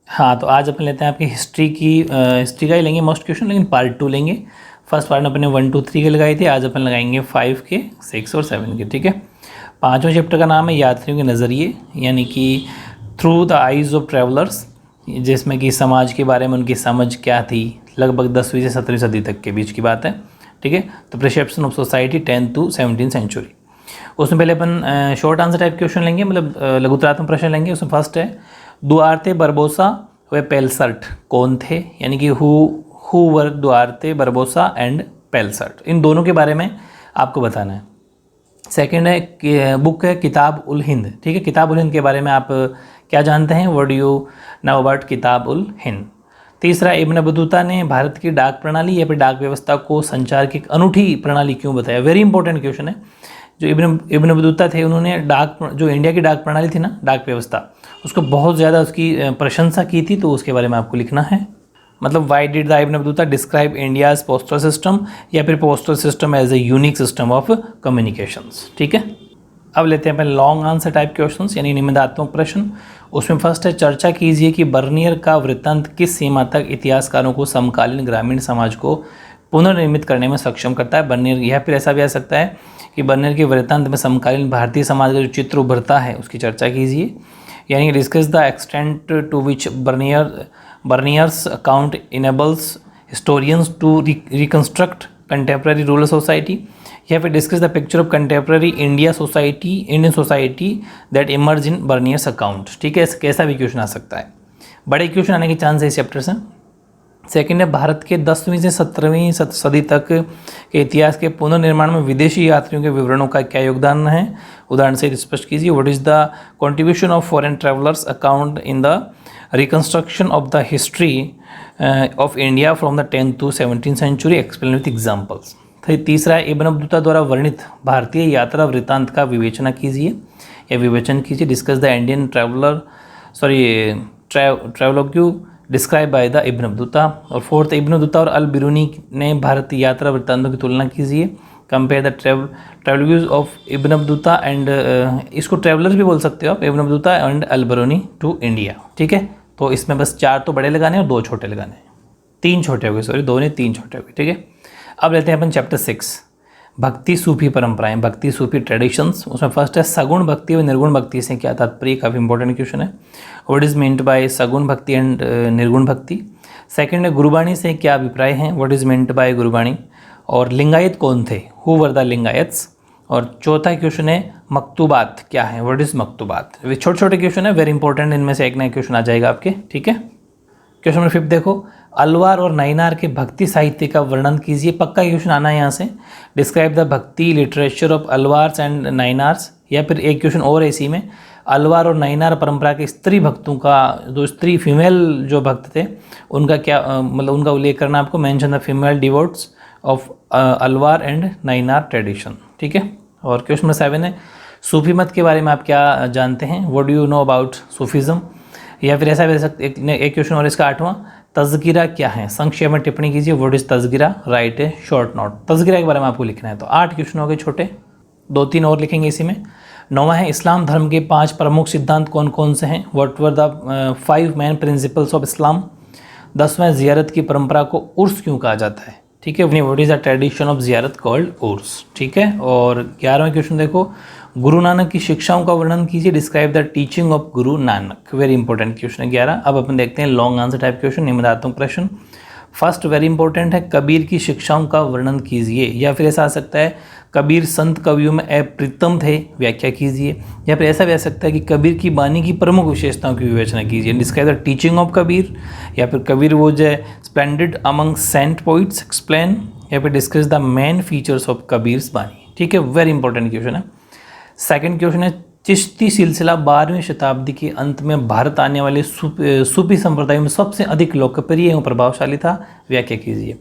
हाँ, तो आज अपन लेते हैं आपकी हिस्ट्री का ही लेंगे मोस्ट क्वेश्चन, लेकिन पार्ट 2 लेंगे। फर्स्ट पार्ट में अपने 1 2 3 के लगाई थी, आज अपन लगाएंगे 5 के, 6 और 7 के। ठीक है, पाँचवें चैप्टर का नाम है यात्रियों के नज़रिए, यानी कि through the eyes of travellers, जिसमें कि समाज के बारे में उनकी समझ क्या थी, लगभग 10वीं से 17वीं सदी तक के बीच की बात है। ठीक है, तो perception of society 10th to 17th century. उसमें पहले अपन शॉर्ट आंसर टाइप क्वेश्चन लेंगे, मतलब लघुतरात्मक प्रश्न लेंगे। उसमें फर्स्ट है दुआर्ते बरबोसा व पेलसर्ट कौन थे, यानी कि who were Duarte Barbosa and Pelsaert, इन दोनों के बारे में आपको बताना है। सेकंड है बुक है किताब उल हिंद। ठीक है, किताब उल हिंद के बारे में आप क्या जानते हैं, what do you know about किताब उल हिंद। तीसरा, इब्न बतूता ने भारत की डाक प्रणाली या फिर डाक व्यवस्था को संचार की एक अनूठी प्रणाली क्यों बताया। वेरी इंपॉर्टेंट क्वेश्चन है। जो इब्न बतूता थे, उन्होंने जो इंडिया की डाक प्रणाली थी ना, डाक व्यवस्था, उसको बहुत ज़्यादा उसकी प्रशंसा की थी, तो उसके बारे में आपको लिखना है। मतलब why did the ibn Battuta describe India's postal system, या फिर postal system as a unique system of communications. ठीक है, अब लेते हैं अपन लॉन्ग आंसर टाइप क्वेश्चंस, यानी निबंधात्मक प्रश्न। उसमें फर्स्ट है चर्चा कीजिए कि बर्नियर का वृत्तांत किस सीमा तक इतिहासकारों को समकालीन ग्रामीण समाज को पुनर्निर्मित करने में सक्षम करता है। बर्नियर, या फिर ऐसा भी आ सकता है कि बर्नियर के वृत्तांत में समकालीन भारतीय समाज का जो चित्र उभरता है उसकी चर्चा कीजिए, यानी discuss the extent to which Bernier's account enables historians to reconstruct contemporary rural society, या फिर discuss the picture of contemporary Indian society that emerge in Bernier's account. ठीक है, कैसा भी क्वेश्चन आ सकता है, बड़े क्वेश्चन आने के चांस है इस चैप्टर से। सेकेंड है भारत के 10वीं से 17वीं सदी तक के इतिहास के पुनर्निर्माण में विदेशी यात्रियों के विवरणों का क्या योगदान है, उदाहरण से स्पष्ट कीजिए। What is the contribution of foreign travellers account in the reconstruction of the history of India from the 10th to 17th century, explain with examples. तीसरा है इब्न बतूता द्वारा वर्णित भारतीय यात्रा वृत्तांत का विवेचना कीजिए या विवेचन कीजिए। Discuss the Indian travelogue describe by the ibn Battuta. और फोर्थ, इब्न बतूता और अल बिरूनी ने भारत यात्रा वृत्तांतों की तुलना कीजिए। Compare the travelogues of Ibn Battuta and, इसको ट्रैवलर्स भी बोल सकते हो आप, Ibn Battuta and Al Biruni to India. ठीक है, तो इसमें बस 4 तो बड़े लगाने और 2 छोटे लगाने, 3 छोटे हो गए, सॉरी 2 नहीं 3 छोटे हो गए। ठीक है, अब लेते हैं अपन चैप्टर 6 भक्ति सूफी परंपराएं, भक्ति सूफी ट्रेडिशंस। उसमें फर्स्ट है सगुण भक्ति और निर्गुण भक्ति से क्या तात्पर्य, काफ़ी इंपॉर्टेंट क्वेश्चन है। व्हाट इज मीन्ड बाय सगुण भक्ति एंड निर्गुण भक्ति। सेकंड है गुरुबाणी से क्या अभिप्राय हैं, what is meant by Gurbani. और लिंगायत कौन थे, हु वर द लिंगायत्स। और चौथा क्वेश्चन है मकतूबात क्या है, व्हाट इज मकतूबात। छोटे छोटे क्वेश्चन है, वेरी इंपॉर्टेंट, इनमें से एक नया क्वेश्चन आ जाएगा आपके। ठीक है, क्वेश्चन नंबर 5 देखो, अलवार और नैनार के भक्ति साहित्य का वर्णन कीजिए। पक्का क्वेश्चन आना है यहाँ से। डिस्क्राइब द भक्ति literature of Alvars and Nayanars. या फिर एक क्वेश्चन और है इसी में, अलवार और नैनार परंपरा के स्त्री भक्तों का, जो स्त्री फीमेल जो भक्त थे उनका क्या मतलब उनका उल्लेख करना आपको। Mention the female devotees of Alvar and Nayanar tradition. ठीक है, और क्वेश्चन नंबर 7 है सूफी मत के बारे में आप क्या जानते हैं, what do you know about Sufism. या फिर ऐसा एक क्वेश्चन और इसका 8वां, तज़किरा क्या है, संक्षेप में टिप्पणी कीजिए। What is tazkira, write a short note. तज़किरा के बारे में आपको लिखना है। तो 8 क्वेश्चन हो गए छोटे, 2-3 और लिखेंगे इसी में। 9वां है इस्लाम धर्म के 5 प्रमुख सिद्धांत कौन कौन से हैं, what were the 5 main principles of Islam. 10वां ज़ियारत की परंपरा को उर्स क्यों कहा जाता है। ठीक है, what is the tradition of ज़ियारत कॉल्ड उर्स। ठीक है, और 11वां क्वेश्चन देखो, गुरु नानक की शिक्षाओं का वर्णन कीजिए। Describe the teaching of Guru Nanak. Very important question है 11। अब अपन देखते हैं लॉन्ग आंसर टाइप क्वेश्चन, निबंधात्मक प्रश्न। फर्स्ट वेरी इंपॉर्टेंट है कबीर की शिक्षाओं का वर्णन कीजिए। या फिर ऐसा आ सकता है कबीर संत कवियों में अप्रीतम थे, व्याख्या कीजिए। या फिर ऐसा भी आ सकता है कि कबीर की बानी की प्रमुख विशेषताओं की विवेचना कीजिए। Describe the teaching of Kabir. या फिर कबीर वो जो splendid among saint poets, explain. या फिर discuss the main features of Kabir's bani. ठीक है, वेरी इंपॉर्टेंट क्वेश्चन है। सेकंड क्वेश्चन है चिश्ती सिलसिला 12वीं शताब्दी के अंत में भारत आने वाले सूफी संप्रदाय में सबसे अधिक लोकप्रिय एवं प्रभावशाली था, व्याख्या कीजिए।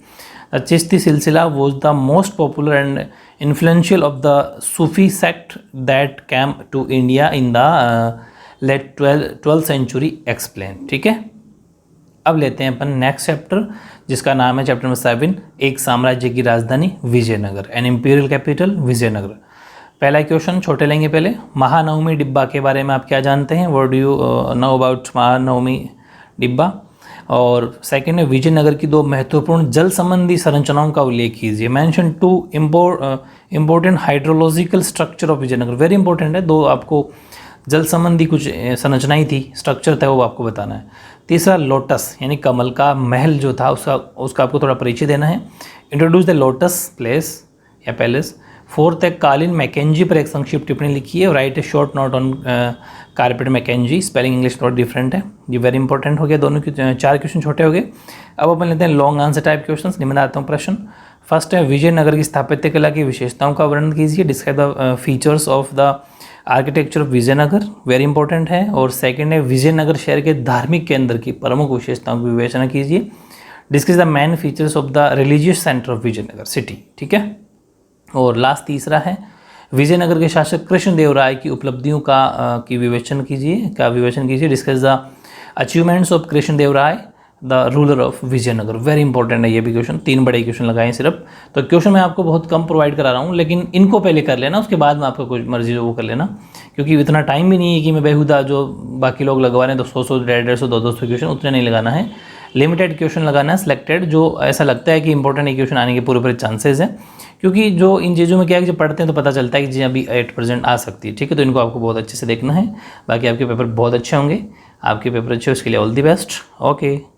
The Chishti silsila was the most popular and influential of the Sufi sect that came to India in the late 12th century, explain. ठीक है, अब लेते हैं अपन नेक्स्ट चैप्टर, जिसका नाम है चैप्टर नंबर 7 एक साम्राज्य की राजधानी Vijayanagara, an imperial capital Vijayanagara. पहला क्वेश्चन छोटे लेंगे पहले, महानवमी डिब्बा के बारे में आप क्या जानते हैं, what do you know about Mahanavami डिब्बा। और सेकंड है विजयनगर की 2 महत्वपूर्ण जल संबंधी संरचनाओं का उल्लेख कीजिए। Mention 2 important hydrological structure of Vijayanagara. Very important है, 2 आपको जल संबंधी कुछ संरचनाएं थी, स्ट्रक्चर था, वो आपको बताना है। तीसरा लोटस यानी कमल का महल जो था उसका आपको थोड़ा परिचय देना है। इंट्रोड्यूस द लोटस प्लेस या पैलेस। फोर्थ है कालीन मैकेंजी पर एक संक्षिप्त टिप्पणी लिखी है। Write a short note on carpet Mackenzie. Spelling English थोड़ा डिफरेंट है, ये वेरी इंपॉर्टेंट हो गया। दोनों की 4 क्वेश्चन छोटे हो गए। अब अपन लेते हैं लॉन्ग आंसर टाइप क्वेश्चन। निम्नात्मक प्रश्न। फर्स्ट है विजयनगर की स्थापत्य कला की विशेषताओं का वर्णन कीजिए। Describe the features of the architecture of Vijayanagara, very important है। और सेकंड है विजयनगर शहर के धार्मिक केंद्र की प्रमुख विशेषताओं की विवेचना कीजिए। Discuss the main features of the religious centre of Vijayanagara city, ठीक है। और लास्ट तीसरा है विजयनगर के शासक कृष्णदेव राय की उपलब्धियों की विवेचन कीजिए। Discuss the achievements of Krishnadeva Raya the ruler of Vijayanagara. Very important है ये भी क्वेश्चन, 3 बड़े क्वेश्चन लगाए सिर्फ। तो क्वेश्चन मैं आपको बहुत कम प्रोवाइड करा रहा हूँ, लेकिन इनको पहले कर लेना, उसके बाद में आपको कुछ मर्जी वो कर लेना, क्योंकि इतना टाइम भी नहीं है कि मैं बेहुदा जो बाकी लोग लगवा रहे हैं तो 100 150 200 क्वेश्चन उतने नहीं लगाना है। लिमिटेड क्वेश्चन लगाना है, सिलेक्टेड, जो ऐसा लगता है कि इंपॉर्टेंट क्वेश्चन आने के पूरे चांसेस हैं। क्योंकि जो इन चीज़ों में क्या है कि जब पढ़ते हैं तो पता चलता है कि जी अभी 8% आ सकती है, ठीक है। तो इनको आपको बहुत अच्छे से देखना है, बाकी आपके पेपर बहुत अच्छे होंगे। आपके पेपर अच्छे, उसके लिए ऑल द बेस्ट। ओके।